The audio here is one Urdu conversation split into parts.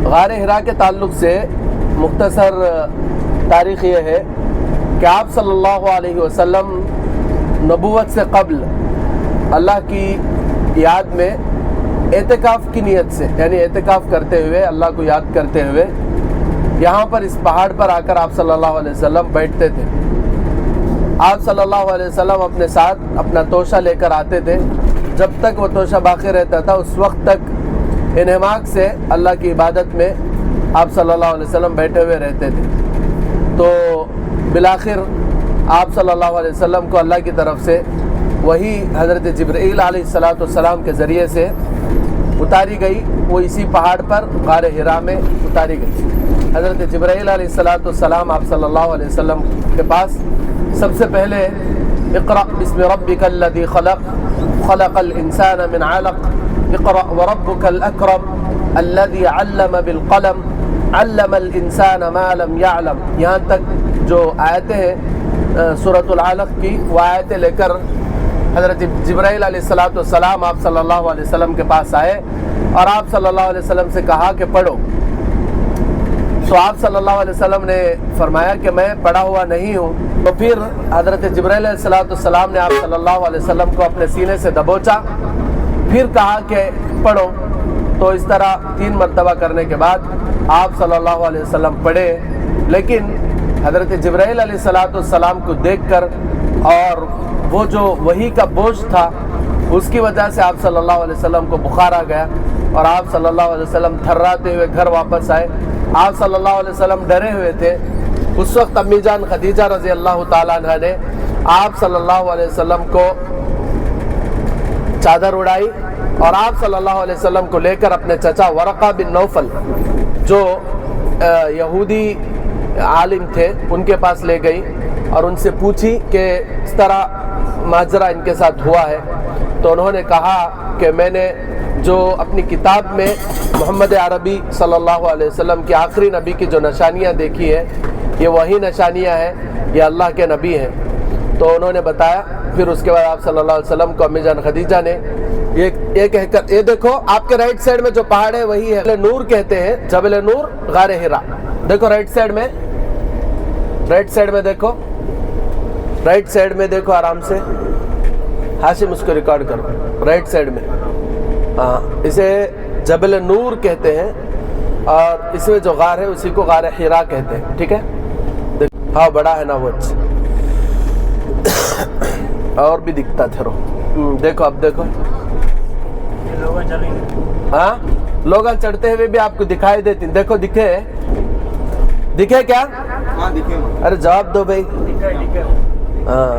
غار ہرا کے تعلق سے مختصر تاریخ یہ ہے کہ آپ صلی اللہ علیہ وسلم نبوت سے قبل اللہ کی یاد میں اعتکاف کی نیت سے، یعنی اعتکاف کرتے ہوئے، اللہ کو یاد کرتے ہوئے یہاں پر اس پہاڑ پر آ کر آپ صلی اللہ علیہ وسلم بیٹھتے تھے۔ آپ صلی اللہ علیہ وسلم اپنے ساتھ اپنا توشہ لے کر آتے تھے، جب تک وہ توشہ باقی رہتا تھا اس وقت تک انہماک سے اللہ کی عبادت میں آپ صلی اللہ علیہ وسلم بیٹھے ہوئے رہتے تھے۔ تو بالآخر آپ صلی اللہ علیہ وسلم کو اللہ کی طرف سے وہی حضرت جبرائیل علیہ السلام کے ذریعے سے اتاری گئی، وہ اسی پہاڑ پر غار ہرا میں اتاری گئی۔ حضرت جبرائیل علیہ السلام آپ صلی اللہ علیہ وسلم کے پاس سب سے پہلے اقرأ بسم ربک الذی خلق خلق الانسان من علق اقرأ وربک الاکرم الذی علم بالقلم علم الانسان ما لم يعلم، یہاں تک جو آیتیں ہیں سورۃ العلق کی، وہ آیتیں لے کر حضرت جبرائیل علیہ السلام آپ صلی اللہ علیہ وسلم کے پاس آئے اور آپ صلی اللہ علیہ وسلم سے کہا کہ پڑھو۔ تو آپ صلی اللہ علیہ وسلم نے فرمایا کہ میں پڑھا ہوا نہیں ہوں۔ تو پھر حضرت جبرائیل علیہ السلام نے آپ صلی اللہ علیہ وسلم کو اپنے سینے سے دبوچا، پھر کہا کہ پڑھو۔ تو اس طرح 3 مرتبہ کرنے کے بعد آپ صلی اللہ علیہ وسلم پڑھے، لیکن حضرت جبرائیل علیہ السلام کو دیکھ کر اور وہ جو وحی کا بوجھ تھا اس کی وجہ سے آپ صلی اللہ علیہ وسلم کو بخار آ گیا اور آپ صلی اللہ علیہ وسلم تھراتے ہوئے گھر واپس آئے۔ آپ صلی اللہ علیہ وسلم ڈرے ہوئے تھے۔ اس وقت امی جان خدیجہ رضی اللہ تعالیٰ عنہ نے آپ صلی اللہ علیہ وسلم کو چادر اڑائی اور آپ صلی اللہ علیہ وسلم کو لے کر اپنے چچا ورقہ بن نوفل جو یہودی عالم تھے ان کے پاس لے گئی اور ان سے پوچھی کہ اس طرح ماجرا ان کے ساتھ ہوا ہے۔ تو انہوں نے کہا کہ میں نے جو اپنی کتاب میں محمد عربی صلی اللہ علیہ وسلم کی آخری نبی کی جو نشانیاں دیکھی ہیں یہ وہی نشانیاں ہیں، یہ اللہ کے نبی ہیں۔ تو انہوں نے بتایا، پھر اس کے بعد آپ صلی اللہ علیہ وسلم کو امی جان خدیجہ نے یہ کہہ کر، یہ دیکھو آپ کے رائٹ سائڈ میں جو پہاڑ ہے وہی ہے، جبل نور کہتے ہیں، جبل نور غار ہرا۔ دیکھو رائٹ سائڈ میں دیکھو، رائٹ سائڈ میں دیکھو آرام سے، ہاشم اس کو ریکارڈ کرو، رائٹ سائڈ میں، ہاں اسے جبل نور کہتے ہیں اور اس میں جو غار ہے اسی کو غار ہرا کہتے ہیں، ٹھیک ہے؟ ہاں بڑا ہے نا وہ، اور بھی دکھتا تھرو، دیکھو اب دیکھو، ہاں لوگ چڑھتے ہوئے بھی آپ کو دکھائی دیتی، دیکھو دکھے کیا؟ ہاں دکھے، ارے جواب دو بھائی۔ ہاں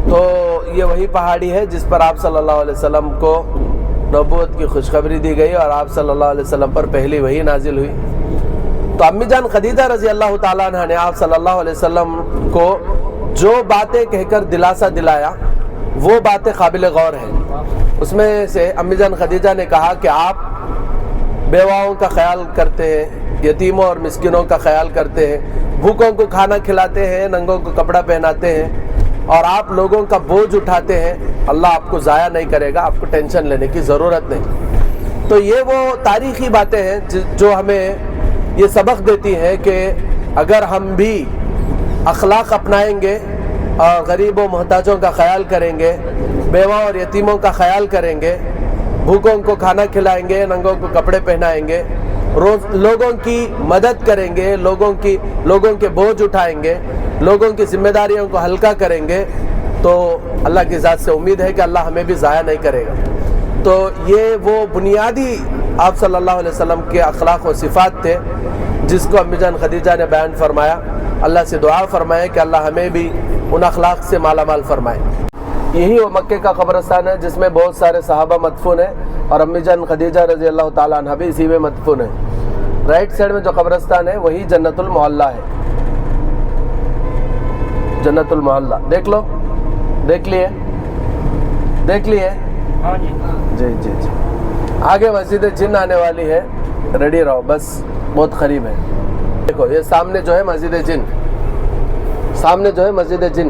تو یہ وہی پہاڑی ہے جس پر آپ صلی اللہ علیہ وسلم کو نبوت کی خوشخبری دی گئی اور آپ صلی اللہ علیہ وسلم پر پہلی وحی نازل ہوئی۔ تو امی جان خدیجہ رضی اللہ تعالیٰ عنہ نے آپ صلی اللہ علیہ وسلم کو جو باتیں کہہ کر دلاسا دلایا وہ باتیں قابل غور ہیں۔ اس میں سے امی جان خدیجہ نے کہا کہ آپ بیواؤں کا خیال کرتے ہیں، یتیموں اور مسکینوں کا خیال کرتے ہیں، بھوکوں کو کھانا کھلاتے ہیں، ننگوں کو کپڑا پہناتے ہیں، اور آپ لوگوں کا بوجھ اٹھاتے ہیں، اللہ آپ کو ضائع نہیں کرے گا، آپ کو ٹینشن لینے کی ضرورت نہیں۔ تو یہ وہ تاریخی باتیں ہیں جو ہمیں یہ سبق دیتی ہیں کہ اگر ہم بھی اخلاق اپنائیں گے اور غریب و محتاجوں کا خیال کریں گے، بیواں اور یتیموں کا خیال کریں گے، بھوکوں کو کھانا کھلائیں گے، ننگوں کو کپڑے پہنائیں گے، لوگوں کی مدد کریں گے، لوگوں کے بوجھ اٹھائیں گے، لوگوں کی ذمہ داریوں کو ہلکا کریں گے، تو اللہ کی ذات سے امید ہے کہ اللہ ہمیں بھی ضائع نہیں کرے گا۔ تو یہ وہ بنیادی آپ صلی اللہ علیہ وسلم کے اخلاق و صفات تھے جس کو امی جان خدیجہ نے بیان فرمایا۔ اللہ سے دعا فرمائے کہ اللہ ہمیں بھی ان اخلاق سے مالا مال فرمائے۔ یہی وہ مکے کا قبرستان ہے جس میں بہت سارے صحابہ مدفون ہیں اور امی جان خدیجہ رضی اللہ تعالیٰ عنہ بھی اسی میں مدفون ہیں۔ رائٹ سائڈ میں جو قبرستان ہے وہی جنت المعلیٰ ہے، جنت المعلیٰ دیکھ لو، دیکھ لیے جی جی جی۔ آگے مسجد جن آنے والی ہے، ریڈی رہو، بس بہت قریب ہے۔ دیکھو یہ سامنے جو ہے مسجد جن، سامنے جو ہے مسجد جن۔